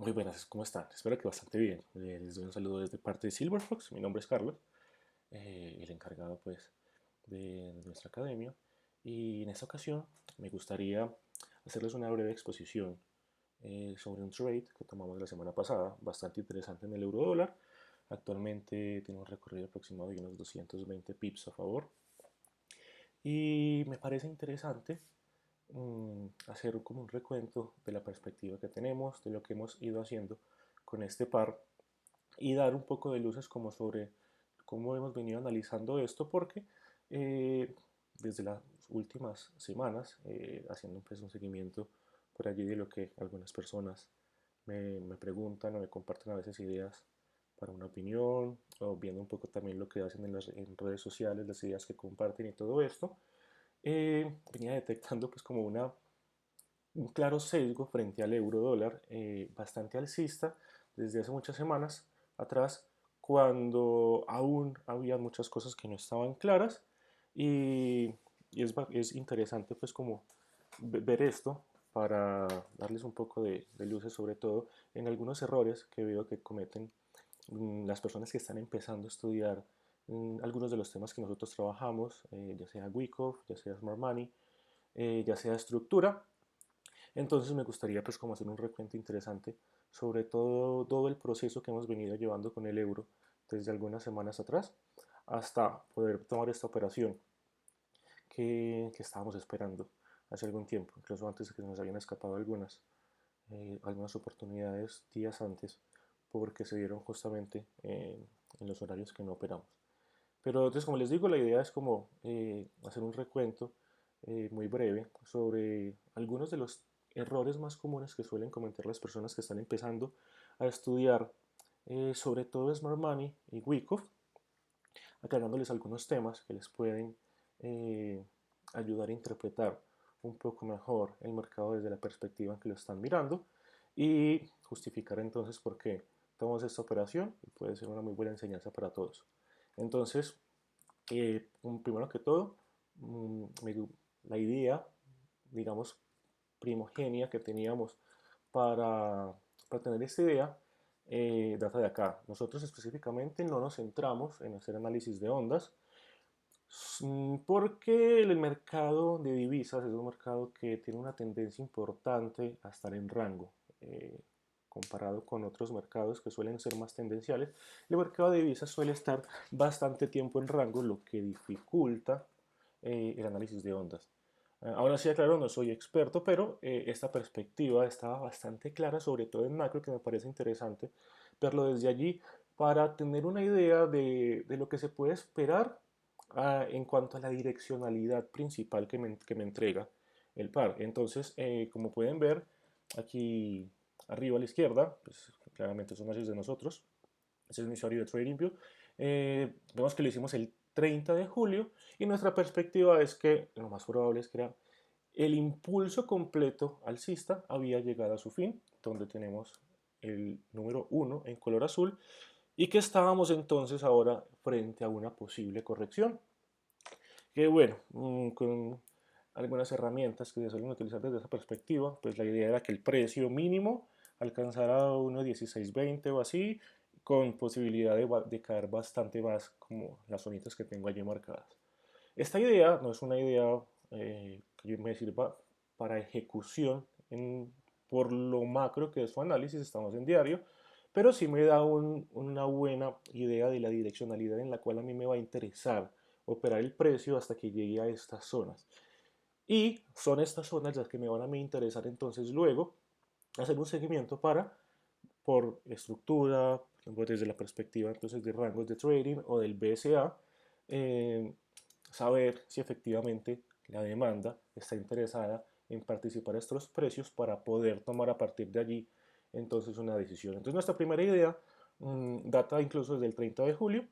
Muy buenas, ¿cómo están? Espero que bastante bien. Les doy un saludo desde parte de Silverfox. Mi nombre es Carlos, el encargado pues de nuestra academia. Y en esta ocasión me gustaría hacerles una breve exposición sobre un trade que tomamos la semana pasada, bastante interesante en el euro dólar. Actualmente tiene un recorrido aproximado de unos 220 pips a favor. Y me parece interesante hacer como un recuento de la perspectiva que tenemos, de lo que hemos ido haciendo con este par y dar un poco de luces como sobre cómo hemos venido analizando esto, porque eh, desde las últimas semanas, haciendo pues un seguimiento por allí de lo que algunas personas me preguntan o me comparten a veces ideas para una opinión, o viendo un poco también lo que hacen en redes sociales, las ideas que comparten y todo esto, venía detectando pues como un claro sesgo frente al euro dólar, bastante alcista desde hace muchas semanas atrás, cuando aún había muchas cosas que no estaban claras y, es interesante pues como ver esto para darles un poco de luces sobre todo en algunos errores que veo que cometen las personas que están empezando a estudiar algunos de los temas que nosotros trabajamos, ya sea Wyckoff, ya sea Smart Money, ya sea estructura. Entonces me gustaría pues como hacer un recuento interesante sobre todo el proceso que hemos venido llevando con el euro desde algunas semanas atrás hasta poder tomar esta operación que estábamos esperando hace algún tiempo, incluso antes de que nos habían escapado algunas oportunidades días antes porque se dieron justamente en los horarios que no operamos. Pero entonces, como les digo, la idea es como hacer un recuento muy breve sobre algunos de los errores más comunes que suelen cometer las personas que están empezando a estudiar, sobre todo Smart Money y Wyckoff, aclarándoles algunos temas que les pueden eh, ayudar a interpretar un poco mejor el mercado desde la perspectiva en que lo están mirando y justificar entonces por qué tomamos esta operación y puede ser una muy buena enseñanza para todos. Entonces, primero que todo, mm, la idea, digamos, primogenia que teníamos para tener esta idea data de acá. Nosotros específicamente no nos centramos en hacer análisis de ondas porque el mercado de divisas es un mercado que tiene una tendencia importante a estar en rango. Comparado con otros mercados que suelen ser más tendenciales, el mercado de divisas suele estar bastante tiempo en rango, lo que dificulta el análisis de ondas. Ahora sí, aclaro, no soy experto, pero esta perspectiva estaba bastante clara, sobre todo en macro, que me parece interesante verlo desde allí para tener una idea de lo que se puede esperar en cuanto a la direccionalidad principal que me entrega el par. Entonces, como pueden ver, aquí arriba a la izquierda, pues claramente son esos de nosotros, ese es mi usuario de TradingView. Vemos que lo hicimos el 30 de julio y nuestra perspectiva es que lo más probable es que el impulso completo alcista había llegado a su fin, donde tenemos el número 1 en color azul y que estábamos entonces ahora frente a una posible corrección. Que bueno, con algunas herramientas que se suelen utilizar desde esa perspectiva, pues la idea era que el precio mínimo alcanzara 1.1620 o así, con posibilidad de caer bastante más como las zonitas que tengo allí marcadas. Esta idea no es una idea que me sirva para ejecución por lo macro que es su análisis, estamos en diario, pero sí me da una buena idea de la direccionalidad en la cual a mí me va a interesar operar el precio hasta que llegue a estas zonas. Y son estas zonas las que me van a interesar entonces luego hacer un seguimiento por estructura, por ejemplo, desde la perspectiva entonces de rangos de trading o del BSA, eh, saber si efectivamente la demanda está interesada en participar a estos precios para poder tomar a partir de allí entonces una decisión. Entonces nuestra primera idea data incluso desde el 30 de julio,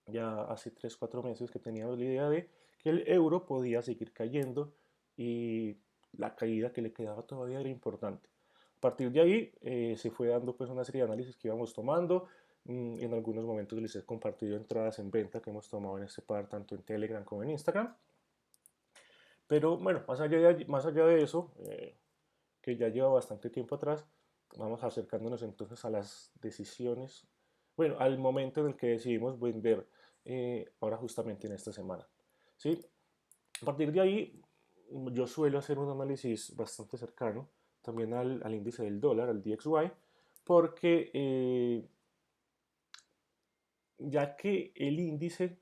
ya hace 3 4 meses que teníamos la idea de que el euro podía seguir cayendo y la caída que le quedaba todavía era importante. A partir de ahí se fue dando pues una serie de análisis que íbamos tomando. En algunos momentos les he compartido entradas en venta que hemos tomado en este par, tanto en Telegram como en Instagram. Pero bueno, más allá de eso, que ya lleva bastante tiempo atrás, vamos acercándonos entonces a las decisiones, bueno, al momento en el que decidimos vender ahora justamente en esta semana, ¿sí? A partir de ahí, yo suelo hacer un análisis bastante cercano también al índice del dólar, al DXY, porque ya que el índice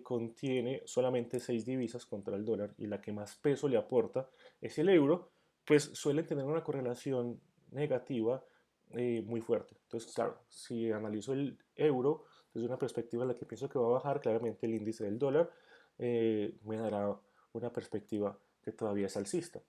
contiene solamente 6 divisas contra el dólar y la que más peso le aporta es el euro, pues suele tener una correlación negativa muy fuerte. Entonces, claro, si analizo el euro desde una perspectiva en la que pienso que va a bajar, claramente el índice del dólar me dará una perspectiva que todavía es alcista.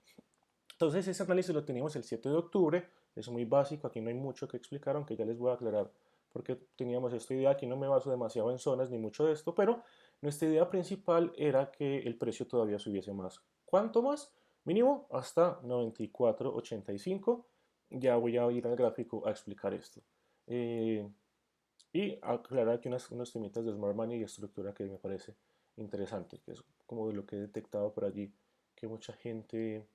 Entonces, ese análisis lo teníamos el 7 de octubre, es muy básico, aquí no hay mucho que explicar, aunque ya les voy a aclarar porque teníamos esta idea, aquí no me baso demasiado en zonas ni mucho de esto, pero nuestra idea principal era que el precio todavía subiese más. ¿Cuánto más? Mínimo hasta 94.85. Ya voy a ir al gráfico a explicar esto. Y aclarar aquí unos temitas de Smart Money y estructura que me parece interesante, que es como de lo que he detectado por allí, que mucha gente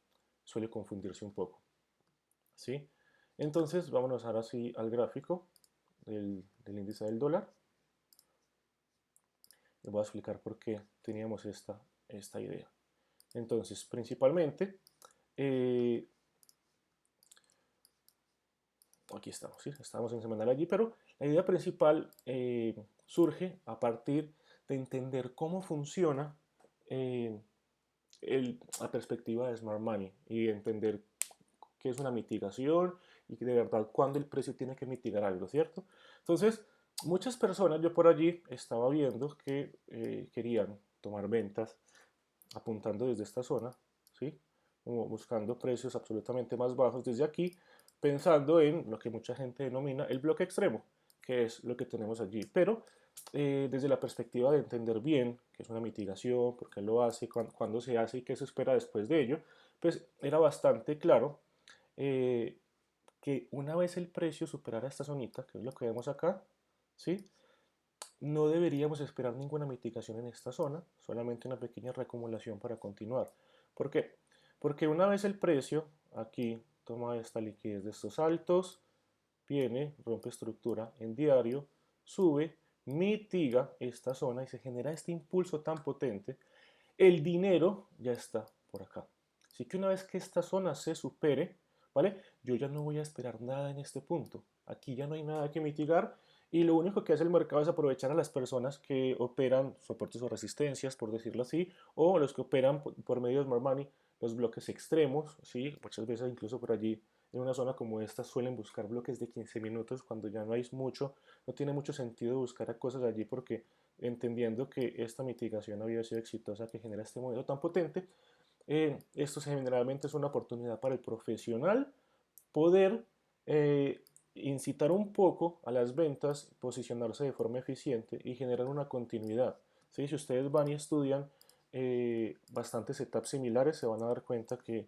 suele confundirse un poco. ¿Sí? Entonces, vámonos ahora sí al gráfico del índice del dólar. Les voy a explicar por qué teníamos esta idea. Entonces, principalmente, aquí estamos, ¿sí? Estamos en semanal allí, pero la idea principal surge a partir de entender cómo funciona la perspectiva de Smart Money y entender qué es una mitigación y que de verdad cuándo el precio tiene que mitigar algo, ¿cierto? Entonces, muchas personas, yo por allí estaba viendo que querían tomar ventas apuntando desde esta zona, ¿sí? Como buscando precios absolutamente más bajos desde aquí, pensando en lo que mucha gente denomina el bloque extremo, que es lo que tenemos allí. Pero desde la perspectiva de entender bien qué es una mitigación, por qué lo hace, cuándo se hace y qué se espera después de ello, pues era bastante claro eh, que una vez el precio superara esta zonita, que es lo que vemos acá, ¿sí? No deberíamos esperar ninguna mitigación en esta zona, solamente una pequeña reacumulación para continuar. ¿Por qué? Porque una vez el precio aquí toma esta liquidez de estos altos, viene, rompe estructura en diario, sube, mitiga esta zona y se genera este impulso tan potente, el dinero ya está por acá. Así que una vez que esta zona se supere, ¿vale? Yo ya no voy a esperar nada en este punto. Aquí ya no hay nada que mitigar y lo único que hace el mercado es aprovechar a las personas que operan soportes o resistencias, por decirlo así, o los que operan por medio de Smart Money, los bloques extremos, ¿sí? Muchas veces incluso por allí en una zona como esta suelen buscar bloques de 15 minutos cuando ya no hay mucho, no tiene mucho sentido buscar a cosas allí porque entendiendo que esta mitigación había sido exitosa que genera este modelo tan potente, esto generalmente es una oportunidad para el profesional poder incitar un poco a las ventas, posicionarse de forma eficiente y generar una continuidad. ¿Sí? Si ustedes van y estudian bastantes setups similares, se van a dar cuenta que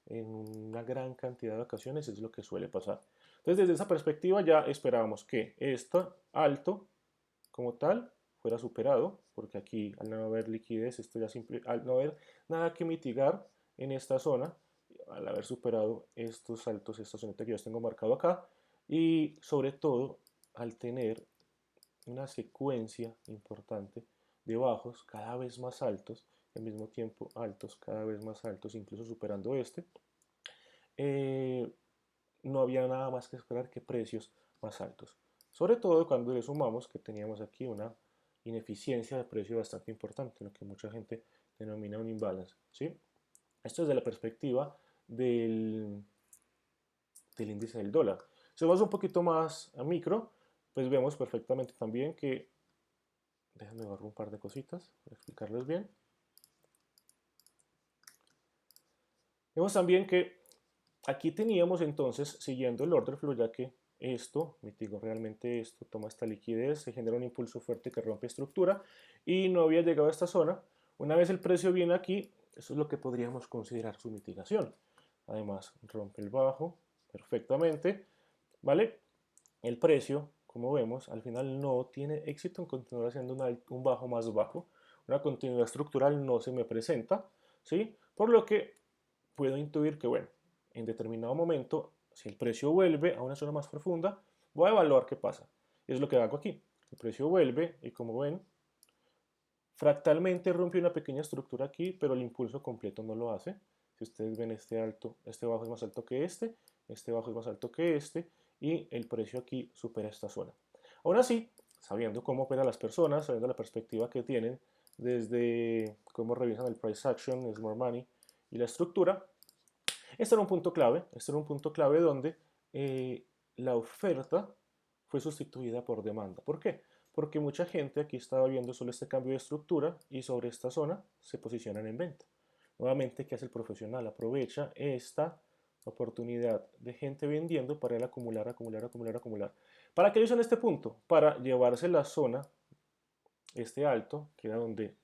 en una gran cantidad de ocasiones es lo que suele pasar. Entonces, desde esa perspectiva ya esperábamos que esto alto como tal fuera superado, porque aquí al no haber liquidez, esto ya simple, al no haber nada que mitigar en esta zona, al haber superado estos saltos, esta zona que yo tengo marcado acá, y sobre todo al tener una secuencia importante de bajos cada vez más altos, al mismo tiempo altos, cada vez más altos, incluso superando este, eh, no había nada más que esperar que precios más altos. Sobre todo cuando le sumamos que teníamos aquí una ineficiencia de precio bastante importante, lo que mucha gente denomina un imbalance. ¿Sí? Esto es de la perspectiva del índice del dólar. Si vamos un poquito más a micro, pues vemos perfectamente también que, déjenme borrar un par de cositas para explicarles bien. Vemos también que aquí teníamos entonces, siguiendo el order flow, ya que esto, mitigó realmente esto, toma esta liquidez, se genera un impulso fuerte que rompe estructura y no había llegado a esta zona. Una vez el precio viene aquí, eso es lo que podríamos considerar su mitigación. Además, rompe el bajo perfectamente, ¿vale? El precio, como vemos, al final no tiene éxito en continuar haciendo un bajo más bajo. Una continuidad estructural no se me presenta, ¿sí? Por lo que puedo intuir que, bueno, en determinado momento si el precio vuelve a una zona más profunda, voy a evaluar qué pasa. Es lo que hago aquí. El precio vuelve y como ven, fractalmente rompe una pequeña estructura aquí, pero el impulso completo no lo hace. Si ustedes ven este alto, este bajo es más alto que este bajo es más alto que este, y el precio aquí supera esta zona. Aún así, sabiendo cómo operan las personas, sabiendo la perspectiva que tienen, desde cómo revisan el price action, smart money y la estructura, este era un punto clave, este era un punto clave donde la oferta fue sustituida por demanda. ¿Por qué? Porque mucha gente aquí estaba viendo solo este cambio de estructura y sobre esta zona se posicionan en venta. Nuevamente, ¿qué hace el profesional? Aprovecha esta oportunidad de gente vendiendo para él acumular, acumular, acumular, acumular. ¿Para qué lo hizo en este punto? Para llevarse la zona, este alto, que era donde,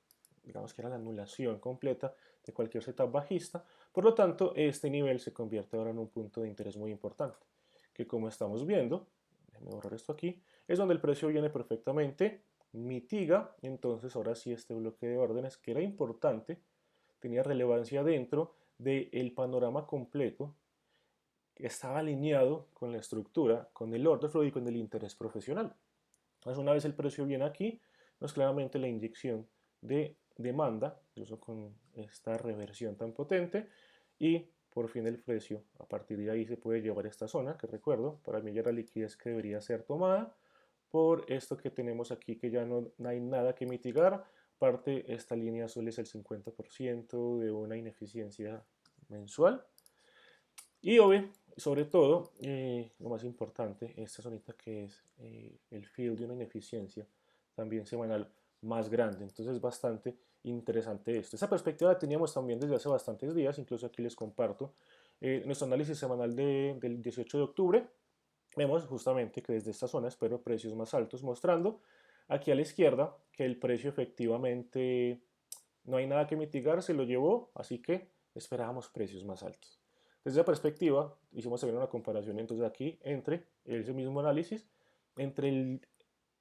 digamos que era la anulación completa de cualquier setup bajista. Por lo tanto, este nivel se convierte ahora en un punto de interés muy importante, que como estamos viendo, déjenme borrar esto aquí, es donde el precio viene perfectamente, mitiga, entonces ahora sí este bloque de órdenes, que era importante, tenía relevancia dentro del panorama completo, que estaba alineado con la estructura, con el order flow y con el interés profesional. Entonces, una vez el precio viene aquí, no es claramente la inyección de demanda, incluso con esta reversión tan potente, y por fin el precio, a partir de ahí se puede llevar esta zona, que recuerdo, para mí ya la liquidez que debería ser tomada, por esto que tenemos aquí que ya no hay nada que mitigar, aparte esta línea suele ser el 50% de una ineficiencia mensual, y sobre todo, lo más importante, esta zonita que es el field de una ineficiencia, también semanal más grande. Entonces es bastante interesante esto. Esa perspectiva la teníamos también desde hace bastantes días, incluso aquí les comparto nuestro análisis semanal del 18 de octubre. Vemos justamente que desde esta zona espero precios más altos, mostrando aquí a la izquierda que el precio efectivamente no hay nada que mitigar, se lo llevó, así que esperábamos precios más altos. Desde esa perspectiva, hicimos también una comparación entonces aquí entre ese mismo análisis, entre el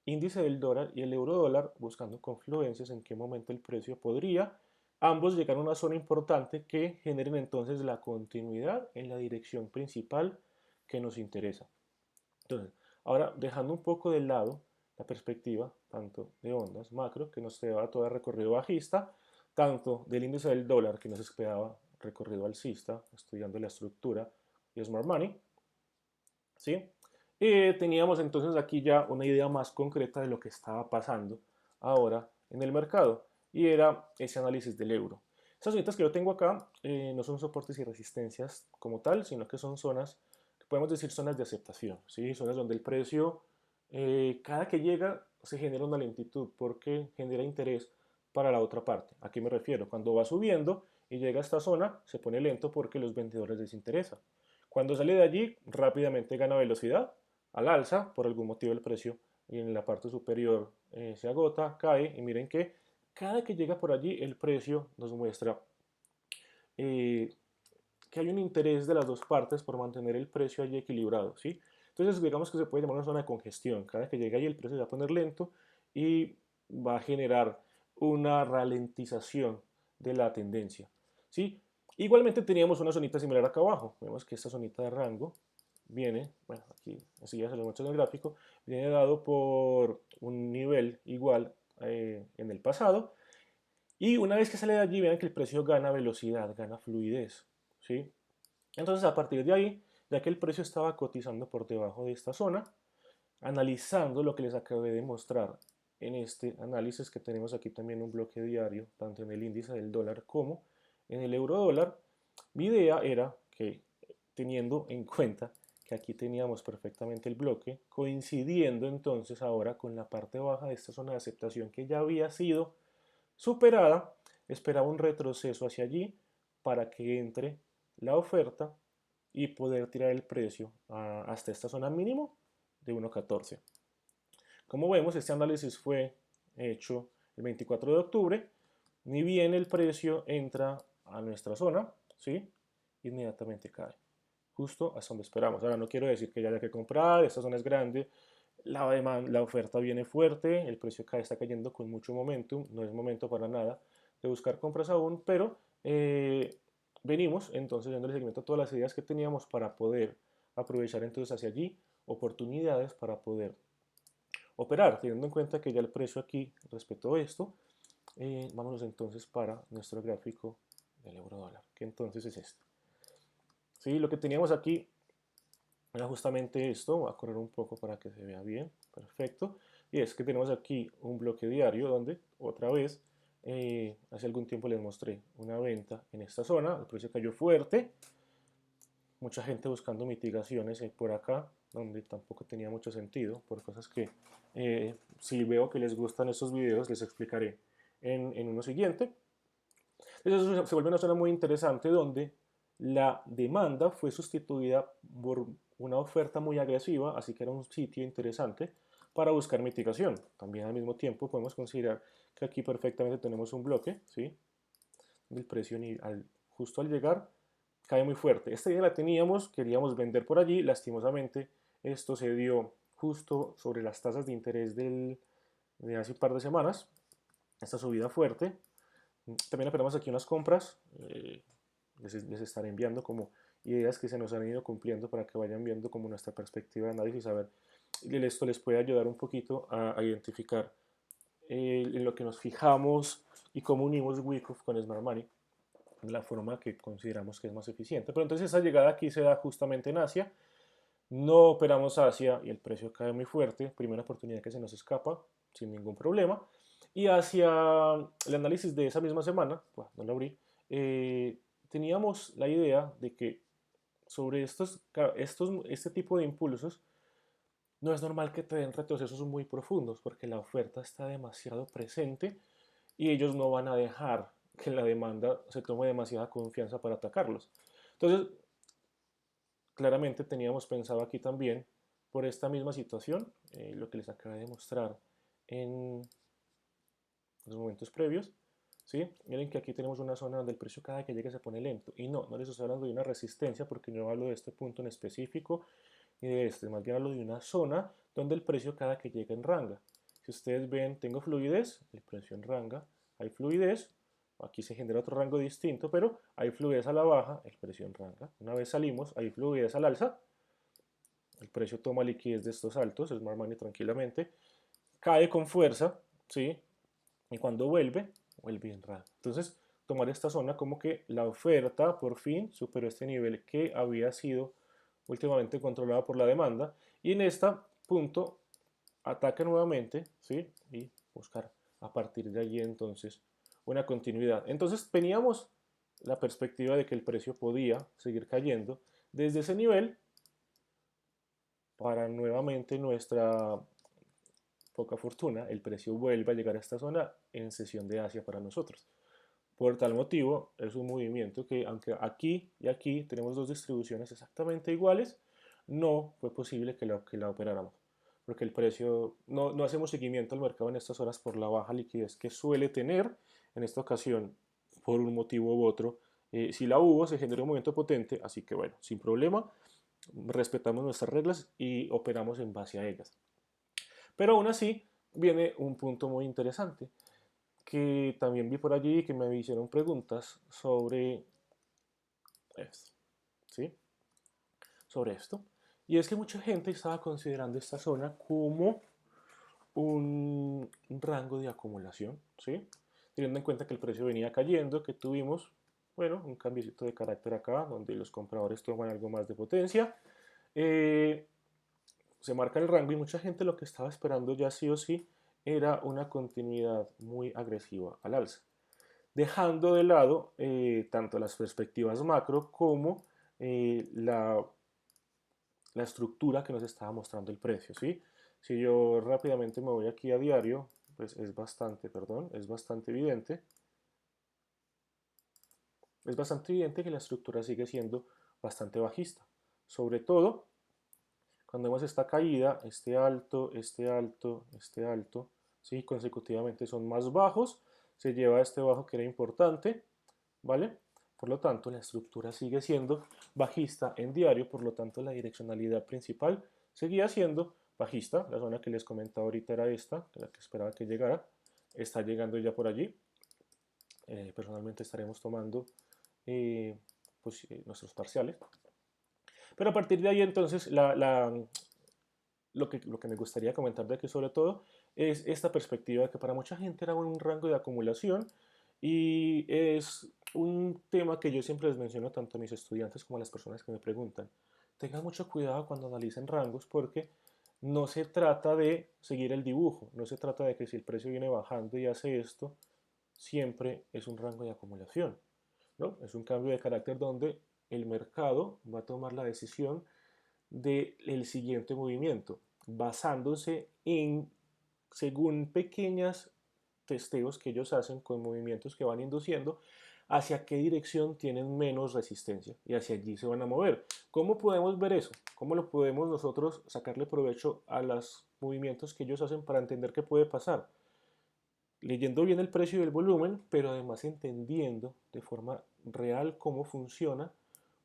índice del dólar y el euro dólar, buscando confluencias en qué momento el precio podría ambos llegar a una zona importante que generen entonces la continuidad en la dirección principal que nos interesa. Entonces, ahora dejando un poco de lado la perspectiva tanto de ondas macro que nos lleva todo el recorrido bajista, tanto del índice del dólar que nos esperaba recorrido alcista, estudiando la estructura y Smart Money, ¿sí? Teníamos entonces aquí ya una idea más concreta de lo que estaba pasando ahora en el mercado y era ese análisis del euro. Estas zonitas que yo tengo acá no son soportes y resistencias como tal, sino que son zonas, que podemos decir zonas de aceptación, ¿sí? Zonas donde el precio, cada que llega, se genera una lentitud porque genera interés para la otra parte. ¿A qué me refiero? Cuando va subiendo y llega a esta zona, se pone lento porque los vendedores les interesa. Cuando sale de allí, rápidamente gana velocidad al alza, por algún motivo el precio y en la parte superior se agota, cae y miren que cada que llega por allí el precio nos muestra eh, que hay un interés de las dos partes por mantener el precio allí equilibrado, ¿sí? Entonces digamos que se puede llamar una zona de congestión, cada que llega allí el precio se va a poner lento y va a generar una ralentización de la tendencia, ¿sí? Igualmente teníamos una zonita similar acá abajo, vemos que esta zonita de rango viene, bueno, aquí así ya se lo muestro en el gráfico, viene dado por un nivel igual en el pasado, y una vez que sale de allí, vean que el precio gana velocidad, gana fluidez, ¿sí? Entonces, a partir de ahí, ya que el precio estaba cotizando por debajo de esta zona, analizando lo que les acabé de mostrar en este análisis que tenemos aquí también un bloque diario, tanto en el índice del dólar como en el euro dólar, mi idea era que teniendo en cuenta que aquí teníamos perfectamente el bloque, coincidiendo entonces ahora con la parte baja de esta zona de aceptación que ya había sido superada, esperaba un retroceso hacia allí para que entre la oferta y poder tirar el precio hasta esta zona mínimo de 1.14. Como vemos, este análisis fue hecho el 24 de octubre. Ni bien el precio entra a nuestra zona, ¿sí? Inmediatamente cae, justo hasta donde esperamos. Ahora no quiero decir que ya haya que comprar, esta zona es grande, la oferta viene fuerte, el precio está cayendo con mucho momentum, no es momento para nada de buscar compras aún, pero venimos entonces dando el seguimiento a todas las ideas que teníamos para poder aprovechar entonces hacia allí oportunidades para poder operar, teniendo en cuenta que ya el precio aquí respetó esto. Vámonos entonces para nuestro gráfico del euro dólar, que entonces es este. ¿Sí? Lo que teníamos aquí era justamente esto. Voy a correr un poco para que se vea bien, perfecto. Y es que tenemos aquí un bloque diario donde otra vez hace algún tiempo les mostré una venta en esta zona, el precio cayó fuerte, mucha gente buscando mitigaciones por acá, donde tampoco tenía mucho sentido, por cosas que si veo que les gustan estos videos les explicaré en uno siguiente. Entonces se vuelve una zona muy interesante donde la demanda fue sustituida por una oferta muy agresiva, así que era un sitio interesante para buscar mitigación. También al mismo tiempo podemos considerar que aquí perfectamente tenemos un bloque, ¿sí? El precio justo al llegar cae muy fuerte. Esta idea la teníamos, queríamos vender por allí, lastimosamente esto se dio justo sobre las tasas de interés de hace un par de semanas, esta subida fuerte. También esperamos aquí unas compras, les estaré enviando como ideas que se nos han ido cumpliendo para que vayan viendo como nuestra perspectiva de análisis, a ver, esto les puede ayudar un poquito a identificar en lo que nos fijamos y cómo unimos Wyckoff con Smart Money de la forma que consideramos que es más eficiente. Pero entonces esa llegada aquí se da justamente en Asia, no operamos Asia y el precio cae muy fuerte, primera oportunidad que se nos escapa sin ningún problema. Y hacia el análisis de esa misma semana, pues no lo abrí, teníamos la idea de que sobre este tipo de impulsos no es normal que te den retrocesos muy profundos porque la oferta está demasiado presente y ellos no van a dejar que la demanda se tome demasiada confianza para atacarlos. Entonces, claramente teníamos pensado aquí también, por esta misma situación, lo que les acabé de mostrar en los momentos previos, ¿sí? Miren que aquí tenemos una zona donde el precio cada que llegue se pone lento. Y no les estoy hablando de una resistencia porque no hablo de este punto en específico ni de este, más bien hablo de una zona donde el precio cada que llega en ranga. Si ustedes ven, tengo fluidez, el precio en ranga, hay fluidez, aquí se genera otro rango distinto, pero hay fluidez a la baja, el precio en ranga. Una vez salimos, hay fluidez al alza, el precio toma liquidez de estos altos, Smart Money tranquilamente, cae con fuerza, ¿sí? Y cuando vuelve en ranga. Entonces, tomar esta zona como que la oferta por fin superó este nivel que había sido últimamente controlada por la demanda y en este punto ataca nuevamente, ¿sí? Y buscar a partir de allí entonces una continuidad. Entonces teníamos la perspectiva de que el precio podía seguir cayendo desde ese nivel para nuevamente nuestra poca fortuna, el precio vuelve a llegar a esta zona en sesión de Asia para nosotros. Por tal motivo, es un movimiento que, aunque aquí y aquí tenemos dos distribuciones exactamente iguales, no fue posible que la operáramos. Porque el precio, no hacemos seguimiento al mercado en estas horas por la baja liquidez que suele tener. En esta ocasión, por un motivo u otro, si la hubo, se generó un movimiento potente. Así que bueno, sin problema, respetamos nuestras reglas y operamos en base a ellas. Pero aún así, viene un punto muy interesante que también vi por allí que me hicieron preguntas sobre esto, ¿sí? Sobre esto. Y es que mucha gente estaba considerando esta zona como un rango de acumulación, ¿sí? Teniendo en cuenta que el precio venía cayendo, que tuvimos, bueno, un cambiecito de carácter acá, donde los compradores toman algo más de potencia. Se marca el rango y mucha gente lo que estaba esperando ya sí o sí era una continuidad muy agresiva al alza, dejando de lado tanto las perspectivas macro como la estructura que nos estaba mostrando el precio, ¿sí? Si yo rápidamente me voy aquí a diario, pues es bastante evidente que la estructura sigue siendo bastante bajista, sobre todo cuando vemos esta caída, este alto, ¿sí? Consecutivamente son más bajos, se lleva este bajo que era importante, ¿vale? Por lo tanto, la estructura sigue siendo bajista en diario, por lo tanto, la direccionalidad principal seguía siendo bajista. La zona que les comentaba ahorita era esta, la que esperaba que llegara, está llegando ya por allí. Personalmente estaremos tomando nuestros parciales. Pero a partir de ahí entonces lo que me gustaría comentar de aquí sobre todo es esta perspectiva de que para mucha gente era un rango de acumulación y es un tema que yo siempre les menciono tanto a mis estudiantes como a las personas que me preguntan. Tengan mucho cuidado cuando analicen rangos porque no se trata de seguir el dibujo, no se trata de que si el precio viene bajando y hace esto, siempre es un rango de acumulación, ¿no? Es un cambio de carácter donde el mercado va a tomar la decisión del siguiente movimiento, basándose en, según pequeñas testeos que ellos hacen con movimientos que van induciendo, hacia qué dirección tienen menos resistencia y hacia allí se van a mover. ¿Cómo podemos ver eso? ¿Cómo lo podemos nosotros sacarle provecho a los movimientos que ellos hacen para entender qué puede pasar? Leyendo bien el precio y el volumen, pero además entendiendo de forma real cómo funciona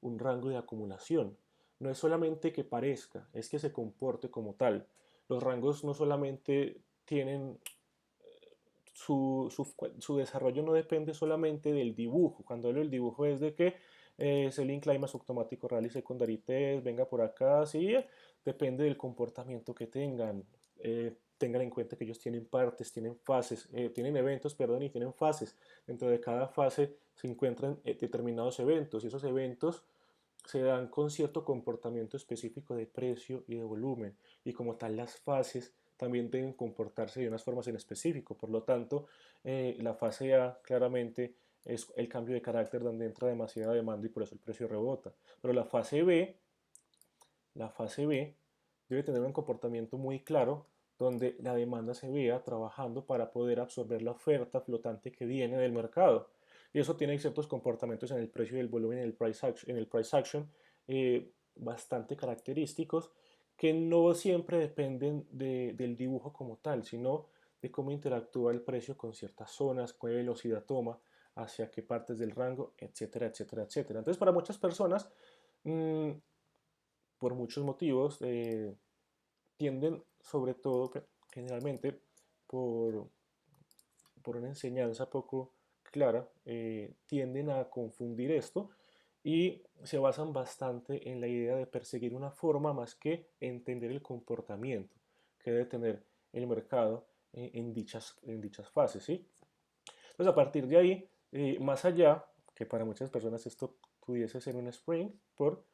un rango de acumulación. No es solamente que parezca, es que se comporte como tal. Los rangos no solamente tienen su desarrollo no depende solamente del dibujo. Cuando hablo del dibujo es de que selling climax automático rally secondary test, venga por acá, sí, depende del comportamiento que tengan. Tengan en cuenta que ellos tienen partes, tienen fases, tienen eventos, perdón, y tienen fases. Dentro de cada fase se encuentran determinados eventos y esos eventos se dan con cierto comportamiento específico de precio y de volumen y como tal las fases también deben comportarse de unas formas en específico. Por lo tanto, la fase A claramente es el cambio de carácter donde entra demasiada demanda y por eso el precio rebota. Pero la fase B debe tener un comportamiento muy claro donde la demanda se vea trabajando para poder absorber la oferta flotante que viene del mercado. Y eso tiene ciertos comportamientos en el precio y el volumen en el price action bastante característicos que no siempre dependen del dibujo como tal, sino de cómo interactúa el precio con ciertas zonas, qué velocidad toma, hacia qué partes del rango, etcétera, etcétera, etcétera. Entonces, para muchas personas, mmm, por muchos motivos, tienden, sobre todo, generalmente, por, por una enseñanza poco clara, tienden a confundir esto y se basan bastante en la idea de perseguir una forma más que entender el comportamiento que debe tener el mercado en dichas fases, ¿sí? Entonces, a partir de ahí, más allá, que para muchas personas esto pudiese ser un sprint por,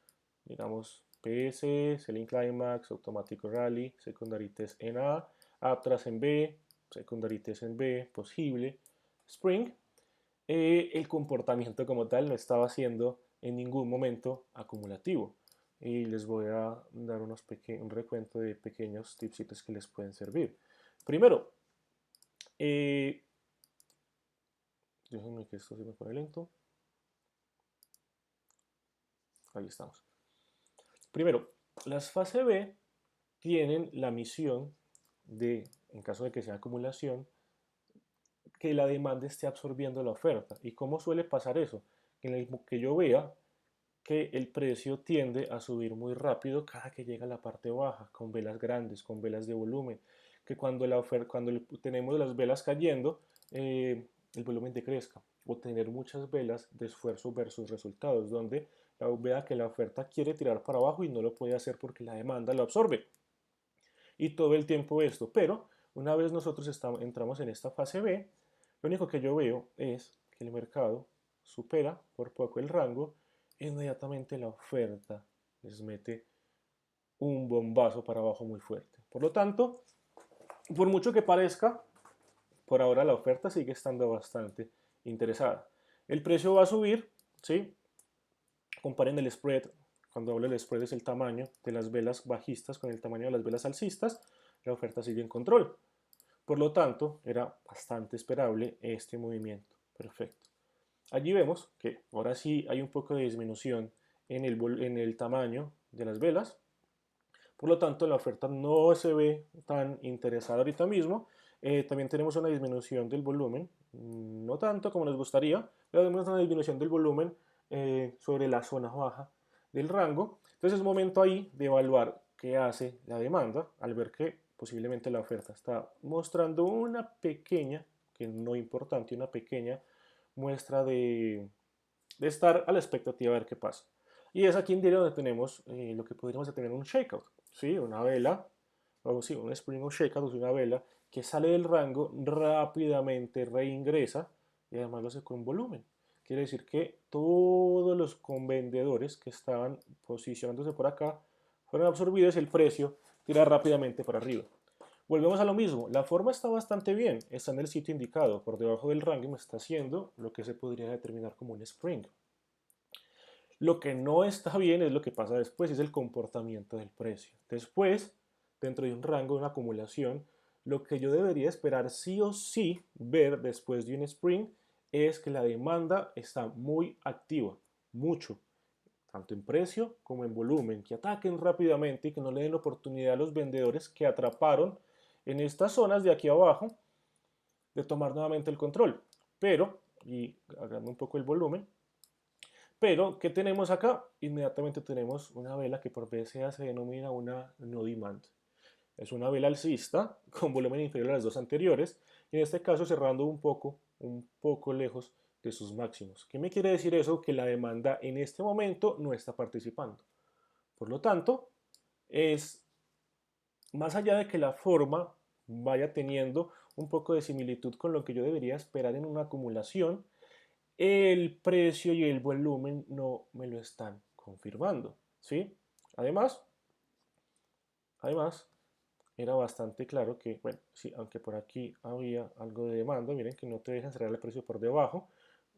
digamos, PS, Selling Climax, Automático Rally, Secondary Test en A, Aptras en B, Secondary Test en B, posible, Spring, el comportamiento como tal no estaba siendo en ningún momento acumulativo. Y les voy a dar un recuento de pequeños tipsitos que les pueden servir. Primero, eh, déjenme que esto se me pone lento. Ahí estamos. Primero, las fase B tienen la misión de, en caso de que sea acumulación, que la demanda esté absorbiendo la oferta. ¿Y cómo suele pasar eso? En el que yo vea que el precio tiende a subir muy rápido cada que llega a la parte baja, con velas grandes, con velas de volumen, que cuando tenemos las velas cayendo, el volumen decrezca, o tener muchas velas de esfuerzo versus resultados, donde vea que la oferta quiere tirar para abajo y no lo puede hacer porque la demanda lo absorbe. Y todo el tiempo esto, pero una vez nosotros entramos en esta fase B, lo único que yo veo es que el mercado supera por poco el rango, e inmediatamente la oferta les mete un bombazo para abajo muy fuerte. Por lo tanto, por mucho que parezca, por ahora la oferta sigue estando bastante interesada. El precio va a subir, ¿sí? Comparen el spread. Cuando hablo del spread es el tamaño de las velas bajistas con el tamaño de las velas alcistas. La oferta sigue en control. Por lo tanto, era bastante esperable este movimiento. Perfecto. Allí vemos que ahora sí hay un poco de disminución en el tamaño de las velas. Por lo tanto, la oferta no se ve tan interesada ahorita mismo. También tenemos una disminución del volumen, no tanto como nos gustaría, pero tenemos una disminución del volumen sobre la zona baja del rango. Entonces es momento ahí de evaluar qué hace la demanda al ver que posiblemente la oferta está mostrando una pequeña, que no importante, una pequeña muestra de estar a la expectativa de ver qué pasa. Y es aquí en donde tenemos lo que podríamos tener un shakeout, ¿sí? Una vela, o sí, un spring o shakeout, es una vela que sale del rango, rápidamente reingresa y además lo hace con volumen. Quiere decir que todos los convendedores que estaban posicionándose por acá fueron absorbidos y el precio tira rápidamente para arriba. Volvemos a lo mismo, la forma está bastante bien, está en el sitio indicado, por debajo del rango me está haciendo lo que se podría determinar como un spring. Lo que no está bien es lo que pasa después, es el comportamiento del precio. Después, dentro de un rango, de una acumulación, lo que yo debería esperar sí o sí ver después de un spring es que la demanda está muy activa, mucho, tanto en precio como en volumen, que ataquen rápidamente y que no le den oportunidad a los vendedores que atraparon en estas zonas de aquí abajo de tomar nuevamente el control. Pero, y agarrando un poco el volumen, pero, ¿qué tenemos acá? Inmediatamente tenemos una vela que por BCA se denomina una no demand. Es una vela alcista con volumen inferior a las dos anteriores y en este caso cerrando un poco lejos de sus máximos. ¿Qué me quiere decir eso? Que la demanda en este momento no está participando. Por lo tanto, es más allá de que la forma vaya teniendo un poco de similitud con lo que yo debería esperar en una acumulación, el precio y el volumen no me lo están confirmando, ¿sí? Además, además, era bastante claro que, bueno, sí, aunque por aquí había algo de demanda, miren que no te dejan cerrar el precio por debajo,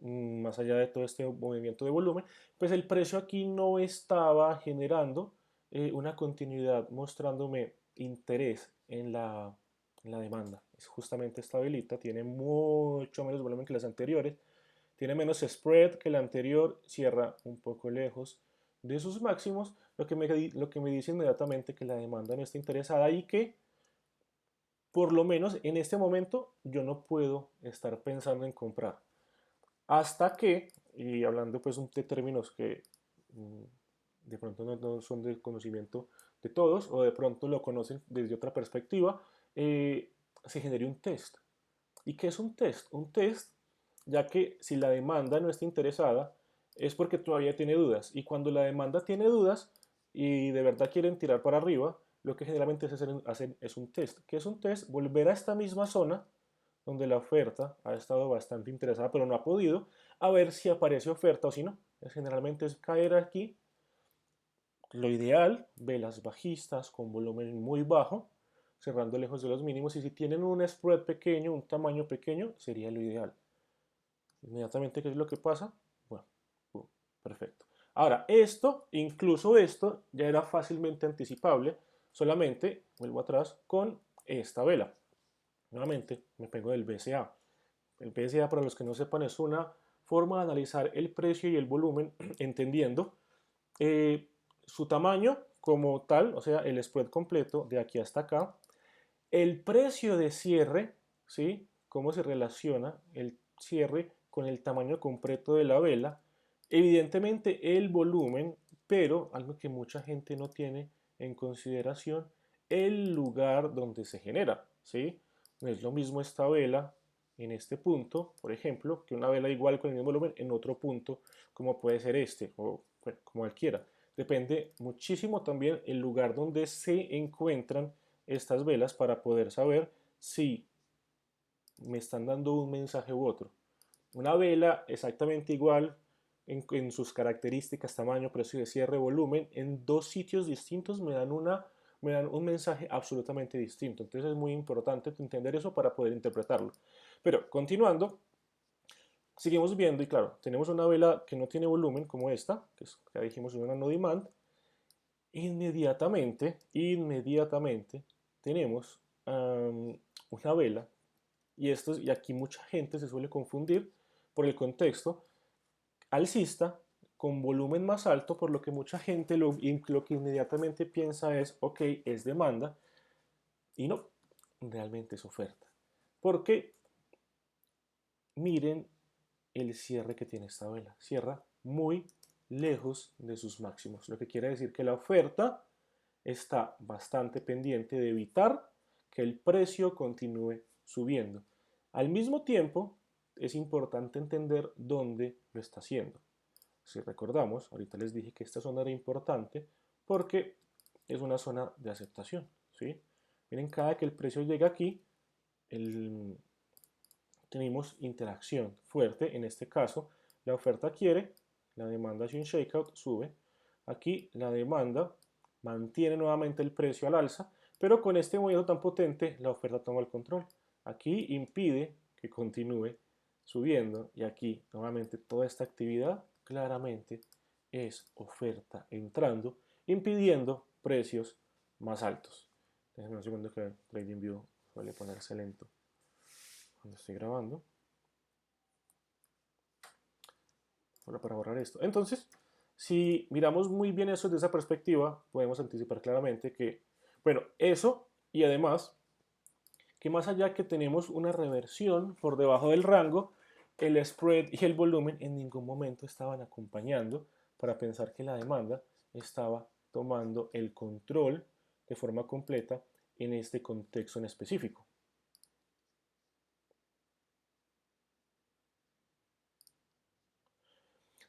más allá de todo este movimiento de volumen, pues el precio aquí no estaba generando una continuidad mostrándome interés en la demanda. Es justamente esta velita, tiene mucho menos volumen que las anteriores, tiene menos spread que la anterior, cierra un poco lejos de sus máximos, lo que me dice inmediatamente que la demanda no está interesada y que por lo menos en este momento yo no puedo estar pensando en comprar. Hasta que, y hablando pues de términos que mm, de pronto no son de conocimiento de todos o de pronto lo conocen desde otra perspectiva, se genere un test. ¿Y qué es un test? Un test, ya que si la demanda no está interesada, es porque todavía tiene dudas. Y cuando la demanda tiene dudas y de verdad quieren tirar para arriba, lo que generalmente hacen es un test. ¿Qué es un test? Volver a esta misma zona donde la oferta ha estado bastante interesada, pero no ha podido, a ver si aparece oferta o si no. Generalmente es caer aquí. Lo ideal, velas bajistas con volumen muy bajo, cerrando lejos de los mínimos. Y si tienen un spread pequeño, un tamaño pequeño, sería lo ideal. Inmediatamente, ¿qué es lo que pasa? Bueno, perfecto. Ahora, incluso esto, ya era fácilmente anticipable, solamente vuelvo atrás con esta vela. Nuevamente, me pego del BCA. El BCA, para los que no sepan, es una forma de analizar el precio y el volumen, entendiendo su tamaño como tal, o sea, el spread completo de aquí hasta acá, el precio de cierre, ¿sí? Cómo se relaciona el cierre con el tamaño completo de la vela, evidentemente el volumen, pero algo que mucha gente no tiene en consideración, el lugar donde se genera, ¿sí? No es lo mismo esta vela en este punto, por ejemplo, que una vela igual con el mismo volumen en otro punto, como puede ser este, o bueno, como cualquiera. Depende muchísimo también el lugar donde se encuentran estas velas para poder saber si me están dando un mensaje u otro. Una vela exactamente igual en sus características, tamaño, precio de cierre, volumen, en dos sitios distintos me dan un mensaje absolutamente distinto. Entonces es muy importante entender eso para poder interpretarlo. Pero continuando, seguimos viendo y claro, tenemos una vela que no tiene volumen como esta, que es, ya dijimos, una no demand. Inmediatamente tenemos una vela y aquí mucha gente se suele confundir por el contexto alcista con volumen más alto, por lo que mucha gente lo que inmediatamente piensa es, ok, es demanda, y no, realmente es oferta. Porque miren el cierre que tiene esta vela, cierra muy lejos de sus máximos, lo que quiere decir que la oferta está bastante pendiente de evitar que el precio continúe subiendo. Al mismo tiempo, es importante entender dónde lo está haciendo. Si recordamos, ahorita les dije que esta zona era importante porque es una zona de aceptación, ¿sí? Miren, cada que el precio llega aquí, tenemos interacción fuerte. En este caso, la oferta quiere, la demanda hace un shakeout, sube. Aquí la demanda mantiene nuevamente el precio al alza, pero con este movimiento tan potente, la oferta toma el control. Aquí impide que continúe subiendo y aquí nuevamente toda esta actividad claramente es oferta entrando, impidiendo precios más altos. Déjenme un segundo que TradingView suele ponerse lento cuando estoy grabando. Bueno, para borrar esto. Entonces, si miramos muy bien eso desde esa perspectiva, podemos anticipar claramente que, bueno, eso y además que más allá que tenemos una reversión por debajo del rango, el spread y el volumen en ningún momento estaban acompañando para pensar que la demanda estaba tomando el control de forma completa en este contexto en específico.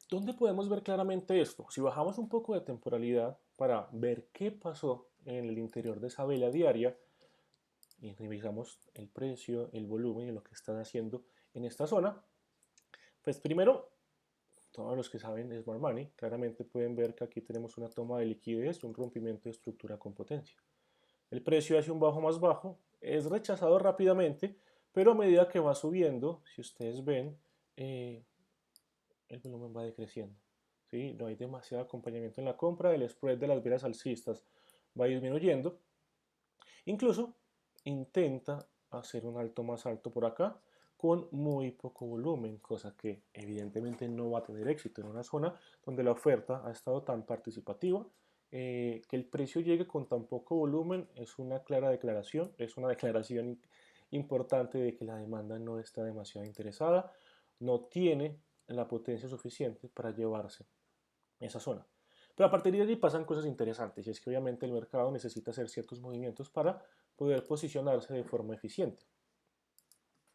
¿Dónde podemos ver claramente esto? Si bajamos un poco de temporalidad para ver qué pasó en el interior de esa vela diaria y revisamos el precio, el volumen y lo que están haciendo en esta zona, pues primero, todos los que saben Smart Money claramente pueden ver que aquí tenemos una toma de liquidez, un rompimiento de estructura con potencia. El precio hace un bajo más bajo, es rechazado rápidamente, pero a medida que va subiendo, si ustedes ven, el volumen va decreciendo. ¿Sí? No hay demasiado acompañamiento en la compra, el spread de las velas alcistas va disminuyendo. Incluso intenta hacer un alto más alto por acá con muy poco volumen, cosa que evidentemente no va a tener éxito en una zona donde la oferta ha estado tan participativa. Que el precio llegue con tan poco volumen es una clara declaración, es una declaración importante de que la demanda no está demasiado interesada, no tiene la potencia suficiente para llevarse esa zona. Pero a partir de allí pasan cosas interesantes y es que obviamente el mercado necesita hacer ciertos movimientos para poder posicionarse de forma eficiente.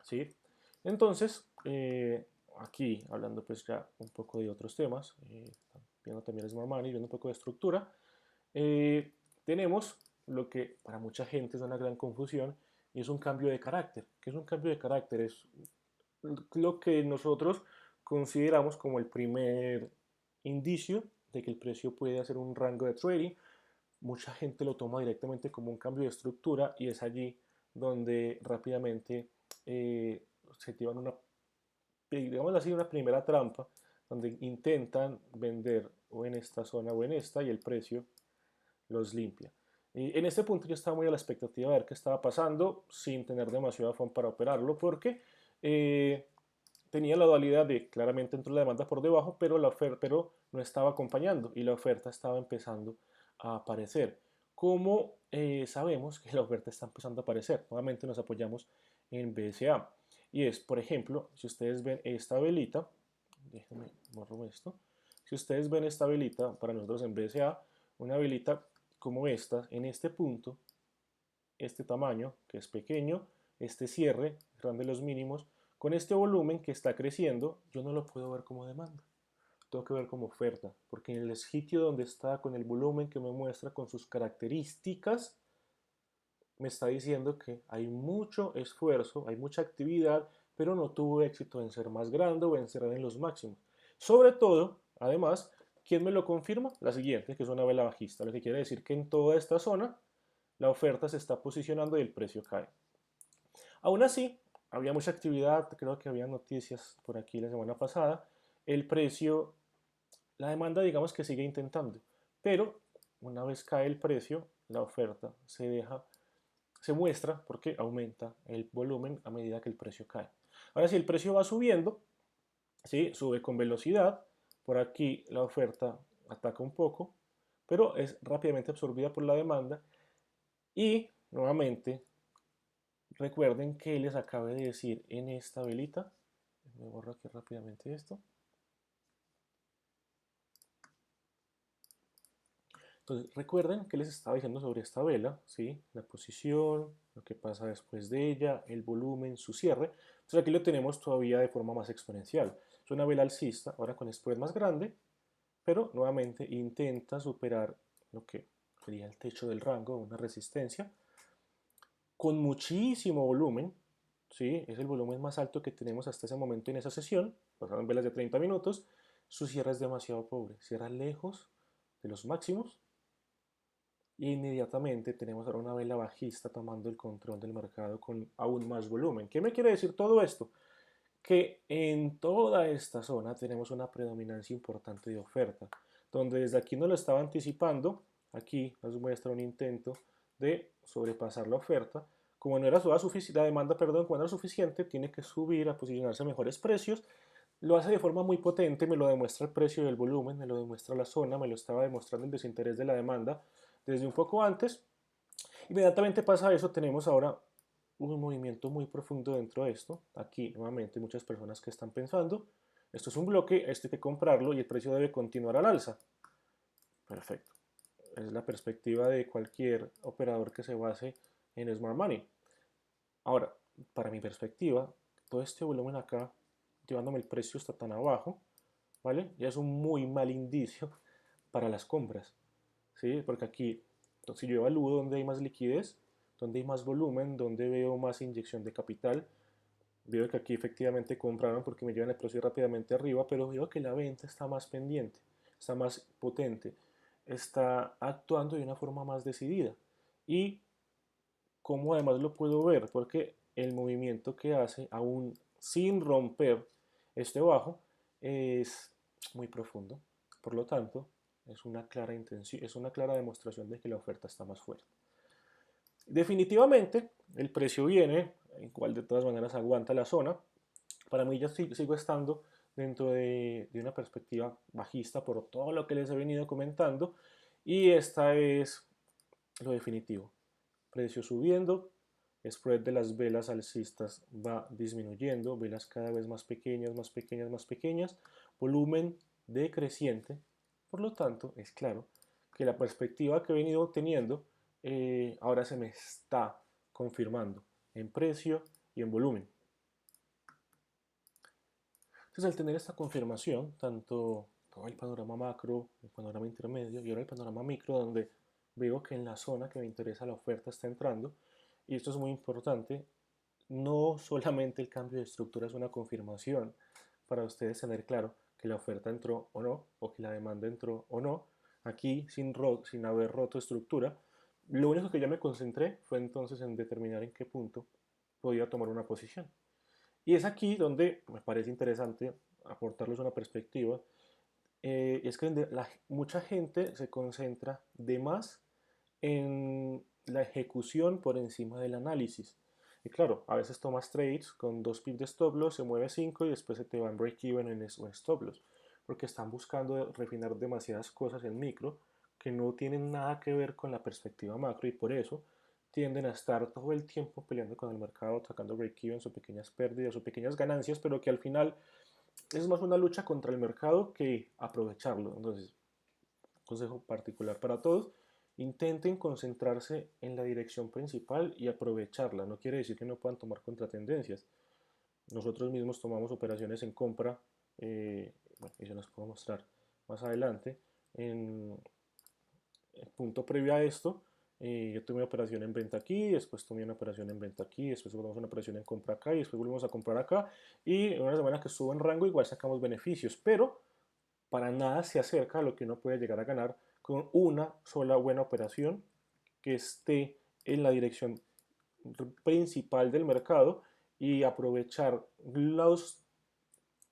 ¿Sí? Entonces, aquí hablando pues ya un poco de otros temas, viendo también Smart Money, viendo un poco de estructura, tenemos lo que para mucha gente es una gran confusión y es un cambio de carácter. ¿Qué es un cambio de carácter? Es lo que nosotros consideramos como el primer indicio de que el precio puede hacer un rango de trading. Mucha gente lo toma directamente como un cambio de estructura y es allí donde rápidamente se llevan una, digamos así, una primera trampa donde intentan vender o en esta zona o en esta y el precio los limpia. Y en este punto yo estaba muy a la expectativa de ver qué estaba pasando sin tener demasiado afán para operarlo porque tenía la dualidad de claramente entró la demanda por debajo, pero la oferta no estaba acompañando y la oferta estaba empezando a aparecer. ¿Cómo sabemos que la oferta está empezando a aparecer? Nuevamente nos apoyamos en BSA. Y es, por ejemplo, si ustedes ven esta velita, déjenme borro esto. Si ustedes ven esta velita para nosotros en BSA, una velita como esta, en este punto, este tamaño, que es pequeño, este cierre, grande los mínimos, con este volumen que está creciendo, yo no lo puedo ver como demanda. Tengo que ver como oferta, porque en el sitio donde está, con el volumen que me muestra, con sus características, me está diciendo que hay mucho esfuerzo, hay mucha actividad, pero no tuvo éxito en ser más grande o en cerrar en los máximos. Sobre todo, además, ¿quién me lo confirma? La siguiente, que es una vela bajista, lo que quiere decir que en toda esta zona la oferta se está posicionando y el precio cae. Aún así, había mucha actividad, creo que había noticias por aquí la semana pasada, el precio, la demanda digamos que sigue intentando, pero una vez cae el precio, la oferta se muestra porque aumenta el volumen a medida que el precio cae. Ahora si el precio va subiendo, ¿sí? Sube con velocidad, por aquí la oferta ataca un poco, pero es rápidamente absorbida por la demanda y nuevamente recuerden que les acabé de decir en esta velita, me borro aquí rápidamente esto. Entonces recuerden que les estaba diciendo sobre esta vela, ¿sí? La posición, lo que pasa después de ella, el volumen, su cierre. Entonces aquí lo tenemos todavía de forma más exponencial. Es una vela alcista, ahora con spread más grande, pero nuevamente intenta superar lo que sería el techo del rango, una resistencia, con muchísimo volumen, ¿sí? Es el volumen más alto que tenemos hasta ese momento en esa sesión, pasaron velas de 30 minutos, su cierre es demasiado pobre, cierra lejos de los máximos, y inmediatamente tenemos ahora una vela bajista tomando el control del mercado con aún más volumen. ¿Qué me quiere decir todo esto? Que en toda esta zona tenemos una predominancia importante de oferta, donde desde aquí nos lo estaba anticipando, aquí nos muestra un intento de sobrepasar la oferta, como no era la demanda, perdón, como no era suficiente, tiene que subir a posicionarse a mejores precios, lo hace de forma muy potente, me lo demuestra el precio del volumen, me lo demuestra la zona, me lo estaba demostrando el desinterés de la demanda desde un poco antes. Inmediatamente pasa eso, tenemos ahora un movimiento muy profundo dentro de esto. Aquí nuevamente muchas personas que están pensando, esto es un bloque, esto hay que comprarlo y el precio debe continuar al alza. Perfecto. Es la perspectiva de cualquier operador que se base en Smart Money. Ahora, para mi perspectiva, todo este volumen acá, llevándome el precio hasta tan abajo, ¿vale? Ya es un muy mal indicio para las compras, ¿sí? Porque aquí, si yo evalúo dónde hay más liquidez, dónde hay más volumen, dónde veo más inyección de capital, veo que aquí efectivamente compraron porque me llevan el precio rápidamente arriba, pero veo que la venta está más pendiente, está más potente, está actuando de una forma más decidida. Y cómo además lo puedo ver, porque el movimiento que hace, aún sin romper este bajo, es muy profundo. Por lo tanto, es una clara intención, es una clara demostración de que la oferta está más fuerte. Definitivamente, el precio viene, igual de todas maneras aguanta la zona. Para mí ya sigo estando dentro de una perspectiva bajista por todo lo que les he venido comentando. Y esta es lo definitivo. Precio subiendo, spread de las velas alcistas va disminuyendo, velas cada vez más pequeñas, más pequeñas, más pequeñas, volumen decreciente. Por lo tanto, es claro que la perspectiva que he venido teniendo ahora se me está confirmando en precio y en volumen. Entonces, al tener esta confirmación, tanto todo el panorama macro, el panorama intermedio y ahora el panorama micro, donde veo que en la zona que me interesa la oferta está entrando, y esto es muy importante, no solamente el cambio de estructura es una confirmación para ustedes tener claro que la oferta entró o no, o que la demanda entró o no, aquí sin haber roto estructura, lo único que yo me concentré fue entonces en determinar en qué punto podía tomar una posición. Y es aquí donde me parece interesante aportarles una perspectiva. Es que mucha gente se concentra de más en la ejecución por encima del análisis. Y claro, a veces tomas trades con 2 pips de stop loss, se mueve 5 y después se te va en break-even o en stop loss, porque están buscando refinar demasiadas cosas en micro que no tienen nada que ver con la perspectiva macro y por eso tienden a estar todo el tiempo peleando con el mercado, sacando break-evens o pequeñas pérdidas o pequeñas ganancias, pero que al final es más una lucha contra el mercado que aprovecharlo. Entonces, consejo particular para todos, intenten concentrarse en la dirección principal y aprovecharla. No quiere decir que no puedan tomar contratendencias. Nosotros mismos tomamos operaciones en compra, bueno, y se las puedo mostrar más adelante. En el punto previo a esto, yo tomé una operación en venta aquí, después tomé una operación en venta aquí, después volvemos a una operación en compra acá y después volvemos a comprar acá. Y en una semana que estuvo en rango igual sacamos beneficios, pero para nada se acerca a lo que uno puede llegar a ganar con una sola buena operación que esté en la dirección principal del mercado y aprovechar los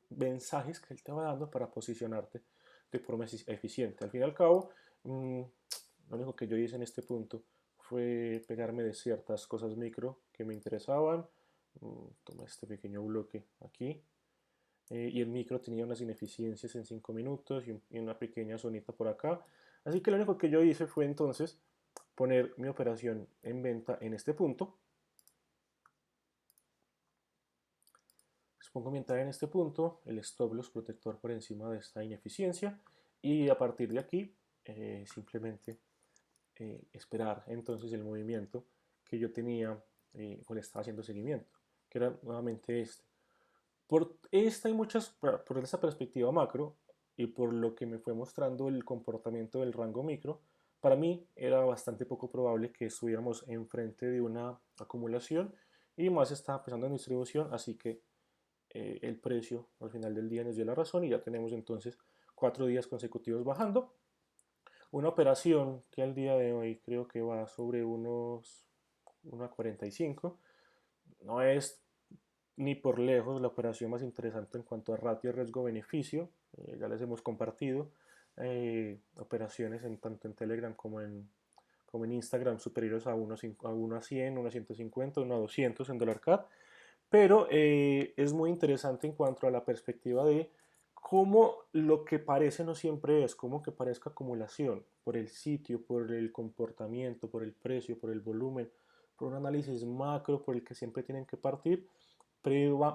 mensajes que él te va dando para posicionarte de forma eficiente. Al fin y al cabo, lo único que yo hice en este punto fue pegarme de ciertas cosas micro que me interesaban. Toma este pequeño bloque aquí, y el micro tenía unas ineficiencias en 5 minutos y una pequeña zonita por acá. Así que lo único que yo hice fue entonces poner mi operación en venta en este punto. Les pongo mi entrada en este punto, el stop loss protector por encima de esta ineficiencia y a partir de aquí simplemente esperar entonces el movimiento que yo tenía o le estaba haciendo seguimiento, que era nuevamente este. Por esta y muchas, por esta perspectiva macro y por lo que me fue mostrando el comportamiento del rango micro, para mí era bastante poco probable que estuviéramos enfrente de una acumulación y más estaba pensando en distribución, así que el precio al final del día nos dio la razón y ya tenemos entonces 4 días consecutivos bajando. Una operación que al día de hoy creo que va sobre unos 1,45. No es ni por lejos la operación más interesante en cuanto a ratio riesgo-beneficio. Ya les hemos compartido operaciones tanto en Telegram como en Instagram superiores a 1 a 100, 1 a 150, 1 a 200 en dólar CAD. Pero es muy interesante en cuanto a la perspectiva de cómo lo que parece no siempre es, como que parezca acumulación por el sitio, por el comportamiento, por el precio, por el volumen, por un análisis macro por el que siempre tienen que partir,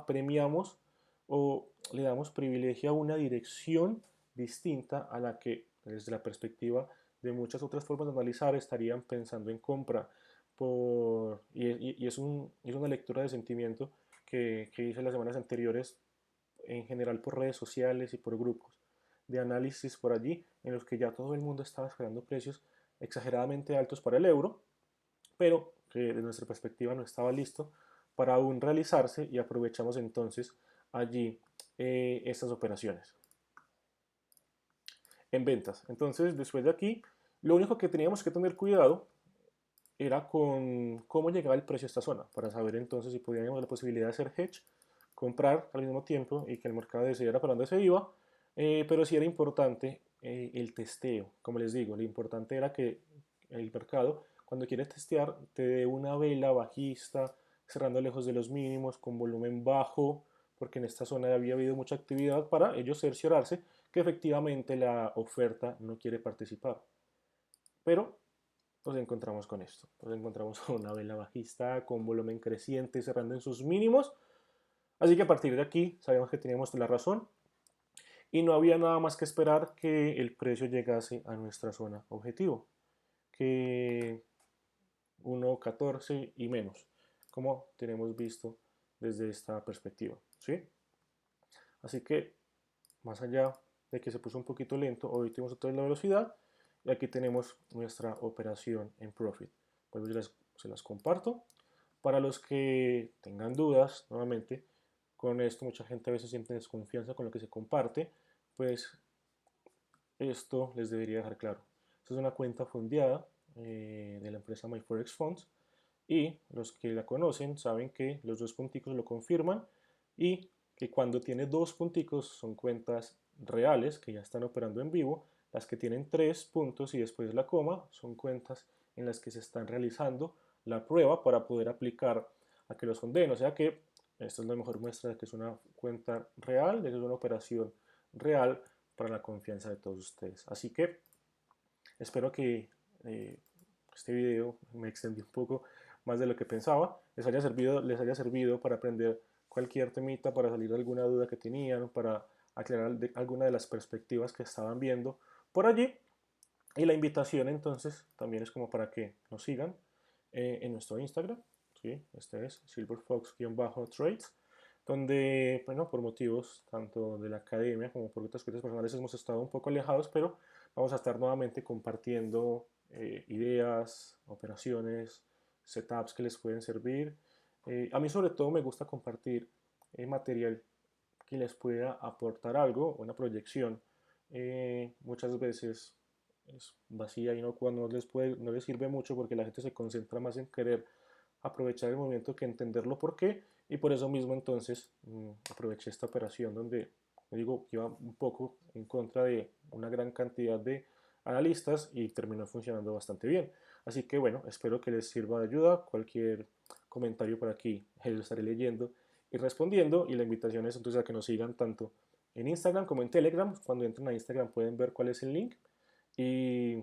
premiamos o le damos privilegio a una dirección distinta a la que desde la perspectiva de muchas otras formas de analizar estarían pensando en compra y es una lectura de sentimiento que hice las semanas anteriores en general por redes sociales y por grupos de análisis por allí en los que ya todo el mundo estaba esperando precios exageradamente altos para el euro, pero que desde nuestra perspectiva no estaba listo para aún realizarse y aprovechamos entonces allí estas operaciones en ventas. Entonces, después de aquí, lo único que teníamos que tener cuidado era con cómo llegaba el precio a esta zona, para saber entonces si podíamos la posibilidad de hacer hedge, comprar al mismo tiempo y que el mercado decidiera para dónde se iba, pero sí era importante el testeo, como les digo, lo importante era que el mercado, cuando quiere testear, te dé una vela bajista, cerrando lejos de los mínimos, con volumen bajo, porque en esta zona había habido mucha actividad para ellos cerciorarse que efectivamente la oferta no quiere participar. Pero nos encontramos con esto. Nos encontramos con una vela bajista con volumen creciente cerrando en sus mínimos. Así que a partir de aquí sabíamos que teníamos la razón y no había nada más que esperar que el precio llegase a nuestra zona objetivo, que 1,14 y menos, como tenemos visto desde esta perspectiva. ¿Sí? Así que más allá de que se puso un poquito lento, hoy tenemos otra vez la velocidad y aquí tenemos nuestra operación en profit. Pues se las comparto. Para los que tengan dudas, nuevamente, con esto mucha gente a veces siente desconfianza con lo que se comparte, pues esto les debería dejar claro. Esta es una cuenta fondeada de la empresa MyForex Funds y los que la conocen saben que los dos punticos lo confirman y que cuando tiene dos punticos son cuentas reales que ya están operando en vivo. Las que tienen 3 puntos y después la coma son cuentas en las que se están realizando la prueba para poder aplicar a que los fondeen. O sea que esta es la mejor muestra de que es una cuenta real, de que es una operación real para la confianza de todos ustedes. Así que espero que este video me extendí un poco más de lo que pensaba, les haya servido para aprender cualquier temita, para salir de alguna duda que tenían, para aclarar alguna de las perspectivas que estaban viendo por allí. Y la invitación entonces también es como para que nos sigan en nuestro Instagram, ¿sí? Este es silverfox-trades, donde, bueno, por motivos tanto de la academia como por otras cuestiones personales hemos estado un poco alejados, pero vamos a estar nuevamente compartiendo ideas, operaciones, setups que les pueden servir. A mí sobre todo me gusta compartir material que les pueda aportar algo, una proyección. Muchas veces es vacía y no, cuando no les sirve mucho porque la gente se concentra más en querer aprovechar el movimiento que entenderlo por qué, y por eso mismo entonces aproveché esta operación donde digo que iba un poco en contra de una gran cantidad de analistas y terminó funcionando bastante bien. Así que bueno, espero que les sirva de ayuda. Cualquier comentario por aquí lo estaré leyendo y respondiendo, y la invitación es entonces a que nos sigan tanto en Instagram como en Telegram. Cuando entren a Instagram pueden ver cuál es el link y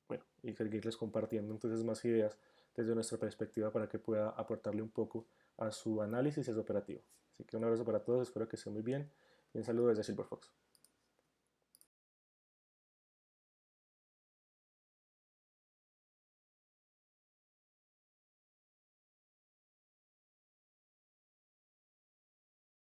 bueno, y seguirles compartiendo entonces más ideas desde nuestra perspectiva para que pueda aportarle un poco a su análisis y a su operativo. Así que un abrazo para todos, espero que estén muy bien y un saludo desde Silverfox.